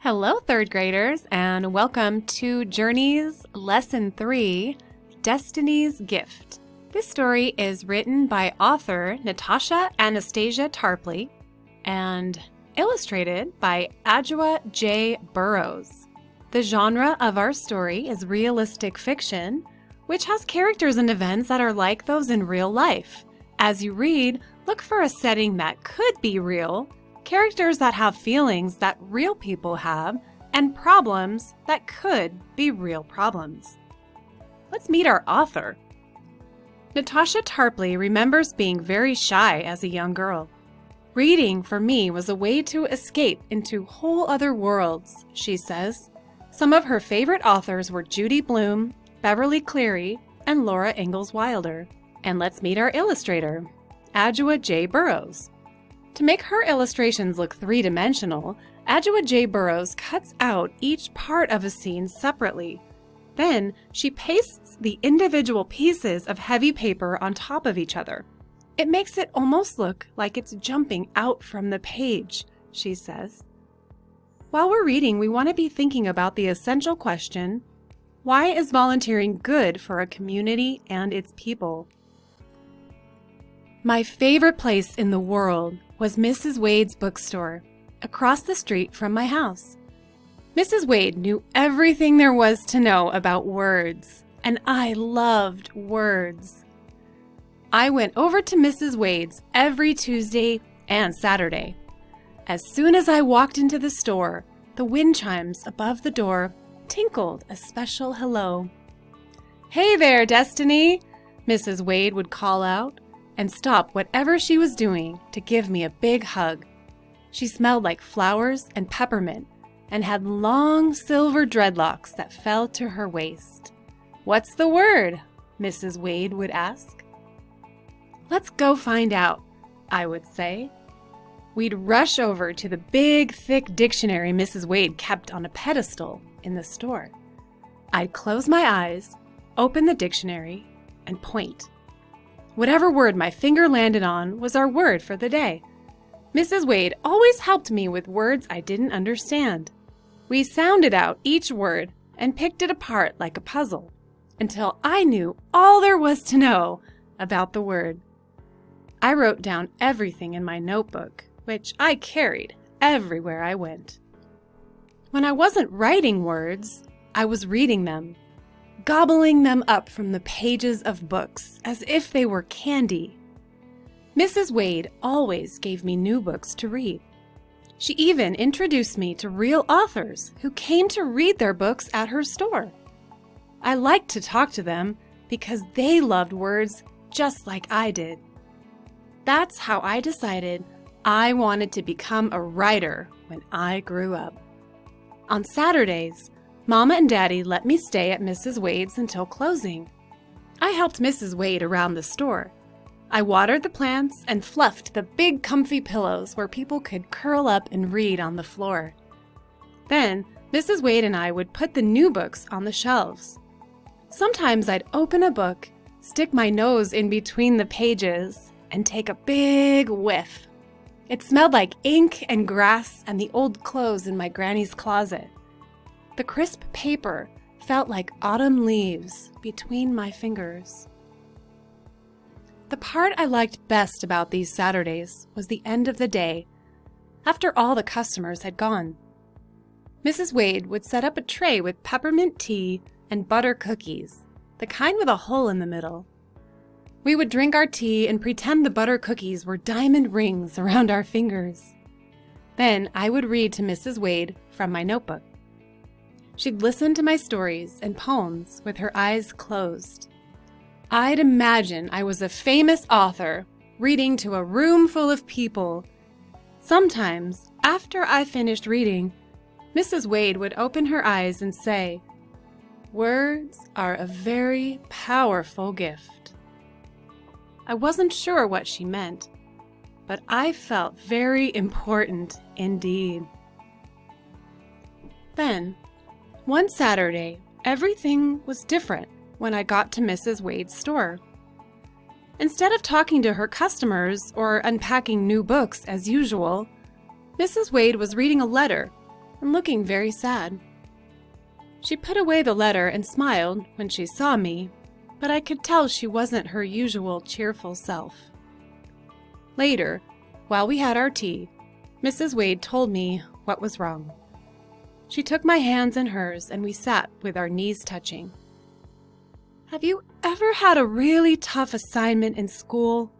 Hello, third graders, and welcome to Journey's Lesson 3, Destiny's Gift. This story is written by author Natasha Anastasia Tarpley and illustrated by Adjoa J. Burrows. The genre of our story is realistic fiction, which has characters and events that are like those in real life. As you read, look for a setting that could be real, characters that have feelings that real people have, and problems that could be real problems. Let's meet our author. Natasha Tarpley remembers being very shy as a young girl. Reading for me was a way to escape into whole other worlds, she says. Some of her favorite authors were Judy Blume, Beverly Cleary, and Laura Ingalls Wilder. And let's meet our illustrator, Adjoa J. Burrows. To make her illustrations look three-dimensional, Adjoa J. Burrows cuts out each part of a scene separately. Then she pastes the individual pieces of heavy paper on top of each other. It makes it almost look like it's jumping out from the page, she says. While we're reading, we want to be thinking about the essential question, why is volunteering good for a community and its people? My favorite place in the world was Mrs. Wade's bookstore, across the street from my house. Mrs. Wade knew everything there was to know about words, and I loved words. I went over to Mrs. Wade's every Tuesday and Saturday. As soon as I walked into the store, the wind chimes above the door tinkled a special hello. "Hey there, Destiny," Mrs. Wade would call out, and stop whatever she was doing to give me a big hug. She smelled like flowers and peppermint and had long silver dreadlocks that fell to her waist. "What's the word?" Mrs. Wade would ask. "Let's go find out," I would say. We'd rush over to the big, thick dictionary Mrs. Wade kept on a pedestal in the store. I'd close my eyes, open the dictionary, and point. Whatever word my finger landed on was our word for the day. Mrs. Wade always helped me with words I didn't understand. We sounded out each word and picked it apart like a puzzle until I knew all there was to know about the word. I wrote down everything in my notebook, which I carried everywhere I went. When I wasn't writing words, I was reading them, gobbling them up from the pages of books as if they were candy. Mrs. Wade always gave me new books to read. She even introduced me to real authors who came to read their books at her store. I liked to talk to them because they loved words just like I did. That's how I decided I wanted to become a writer when I grew up. On Saturdays, Mama and Daddy let me stay at Mrs. Wade's until closing. I helped Mrs. Wade around the store. I watered the plants and fluffed the big comfy pillows where people could curl up and read on the floor. Then, Mrs. Wade and I would put the new books on the shelves. Sometimes I'd open a book, stick my nose in between the pages, and take a big whiff. It smelled like ink and grass and the old clothes in my granny's closet. The crisp paper felt like autumn leaves between my fingers. The part I liked best about these Saturdays was the end of the day, after all the customers had gone. Mrs. Wade would set up a tray with peppermint tea and butter cookies, the kind with a hole in the middle. We would drink our tea and pretend the butter cookies were diamond rings around our fingers. Then I would read to Mrs. Wade from my notebook. She'd listen to my stories and poems with her eyes closed. I'd imagine I was a famous author reading to a room full of people. Sometimes, after I finished reading, Mrs. Wade would open her eyes and say, "Words are a very powerful gift." I wasn't sure what she meant, but I felt very important indeed. Then, one Saturday, everything was different when I got to Mrs. Wade's store. Instead of talking to her customers or unpacking new books as usual, Mrs. Wade was reading a letter and looking very sad. She put away the letter and smiled when she saw me, but I could tell she wasn't her usual cheerful self. Later, while we had our tea, Mrs. Wade told me what was wrong. She took my hands in hers and we sat with our knees touching. "Have you ever had a really tough assignment in school,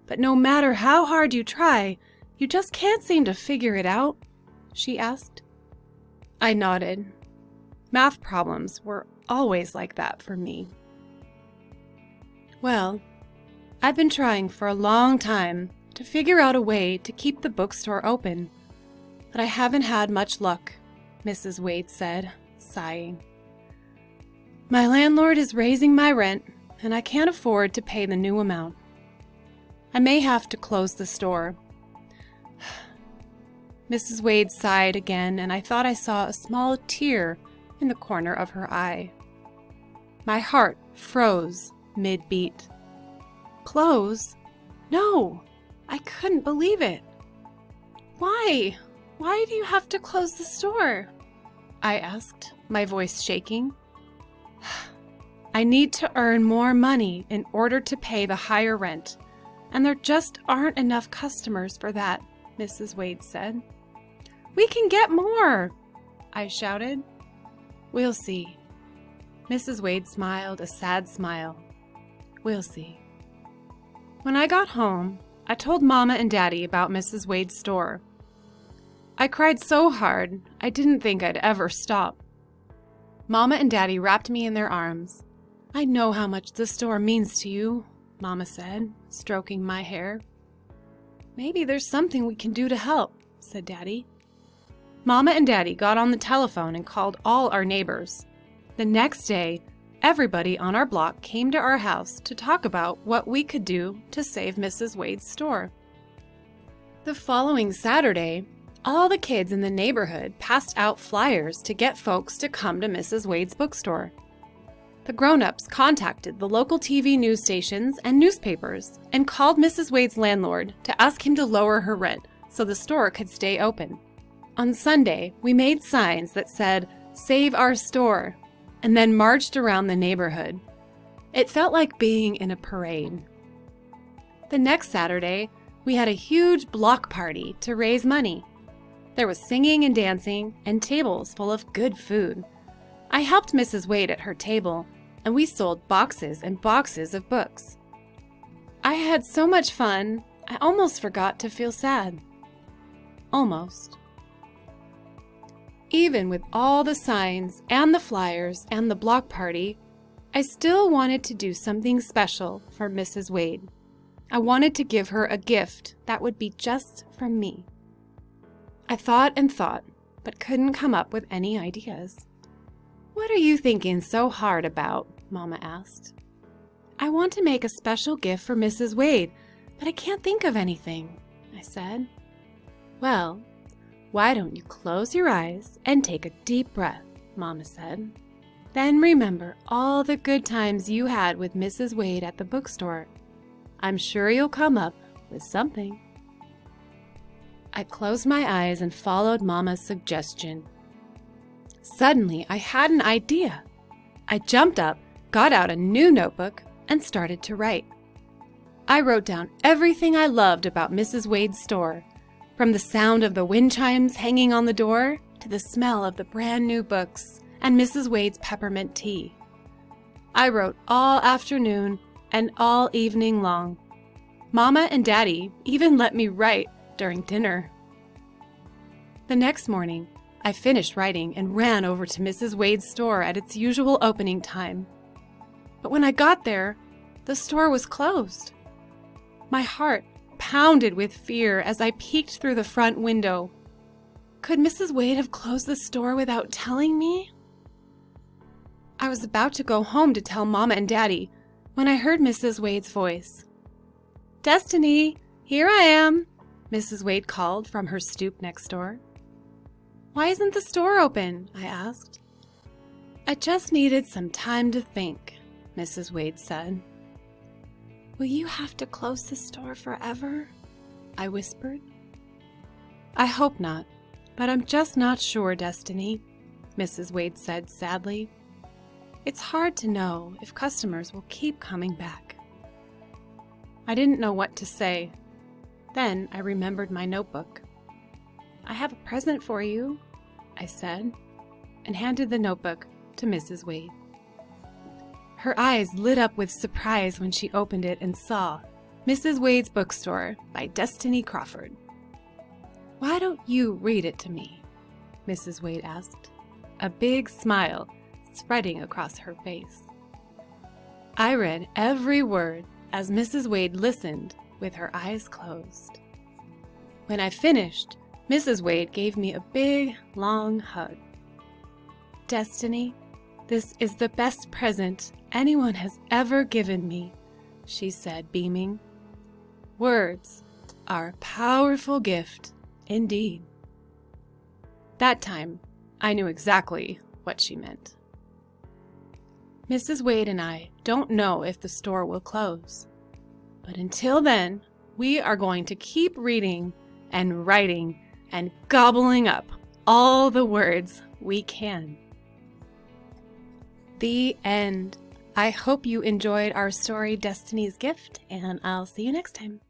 but no matter how hard you try, you just can't seem to figure it out?" she asked. I nodded. Math problems were always like that for me. "Well, I've been trying for a long time to figure out a way to keep the bookstore open, but I haven't had much luck," Mrs. Wade said, sighing. "My landlord is raising my rent, and I can't afford to pay the new amount. I may have to close the store." Mrs. Wade sighed again, and I thought I saw a small tear in the corner of her eye. My heart froze mid-beat. Close? No! I couldn't believe it. "Why? Why do you have to close the store?" I asked, my voice shaking. "I need to earn more money in order to pay the higher rent, and there just aren't enough customers for that," Mrs. Wade said. "We can get more!" I shouted. "We'll see." Mrs. Wade smiled a sad smile. "We'll see." When I got home, I told Mama and Daddy about Mrs. Wade's store. I cried so hard, I didn't think I'd ever stop. Mama and Daddy wrapped me in their arms. "I know how much the store means to you," Mama said, stroking my hair. "Maybe there's something we can do to help," said Daddy. Mama and Daddy got on the telephone and called all our neighbors. The next day, everybody on our block came to our house to talk about what we could do to save Mrs. Wade's store. The following Saturday, all the kids in the neighborhood passed out flyers to get folks to come to Mrs. Wade's bookstore. The grown-ups contacted the local TV news stations and newspapers and called Mrs. Wade's landlord to ask him to lower her rent so the store could stay open. On Sunday, we made signs that said, "Save our store," and then marched around the neighborhood. It felt like being in a parade. The next Saturday, we had a huge block party to raise money. There was singing and dancing and tables full of good food. I helped Mrs. Wade at her table, and we sold boxes and boxes of books. I had so much fun, I almost forgot to feel sad. Almost. Even with all the signs and the flyers and the block party, I still wanted to do something special for Mrs. Wade. I wanted to give her a gift that would be just from me. I thought and thought, but couldn't come up with any ideas. "What are you thinking so hard about?" Mama asked. "I want to make a special gift for Mrs. Wade, but I can't think of anything," I said. "Well, why don't you close your eyes and take a deep breath," Mama said. "Then remember all the good times you had with Mrs. Wade at the bookstore. I'm sure you'll come up with something." I closed my eyes and followed Mama's suggestion. Suddenly, I had an idea. I jumped up, got out a new notebook, and started to write. I wrote down everything I loved about Mrs. Wade's store, from the sound of the wind chimes hanging on the door to the smell of the brand new books and Mrs. Wade's peppermint tea. I wrote all afternoon and all evening long. Mama and Daddy even let me write during dinner. The next morning, I finished writing and ran over to Mrs. Wade's store at its usual opening time. But when I got there, the store was closed. My heart pounded with fear as I peeked through the front window. Could Mrs. Wade have closed the store without telling me? I was about to go home to tell Mama and Daddy when I heard Mrs. Wade's voice. "Destiny, here I am," Mrs. Wade called from her stoop next door. "Why isn't the store open?" I asked. "I just needed some time to think," Mrs. Wade said. "Will you have to close the store forever?" I whispered. "I hope not. But I'm just not sure, Destiny, Mrs. Wade said sadly. It's hard to know if customers will keep coming back. I didn't know what to say. Then I remembered my notebook. I have a present for you, I said, and handed the notebook to Mrs. Wade. Her eyes lit up with surprise when she opened it and saw Mrs. Wade's Bookstore by Destiny Crawford. Why don't you read it to me? Mrs. Wade asked, a big smile spreading across her face. I read every word as Mrs. Wade listened with her eyes closed. When I finished, Mrs. Wade gave me a big, long hug. Destiny, this is the best present anyone has ever given me, she said, beaming. Words are a powerful gift indeed. That time, I knew exactly what she meant. Mrs. Wade and I don't know if the store will close, but until then, we are going to keep reading and writing and gobbling up all the words we can. The end. I hope you enjoyed our story, Destiny's Gift, and I'll see you next time.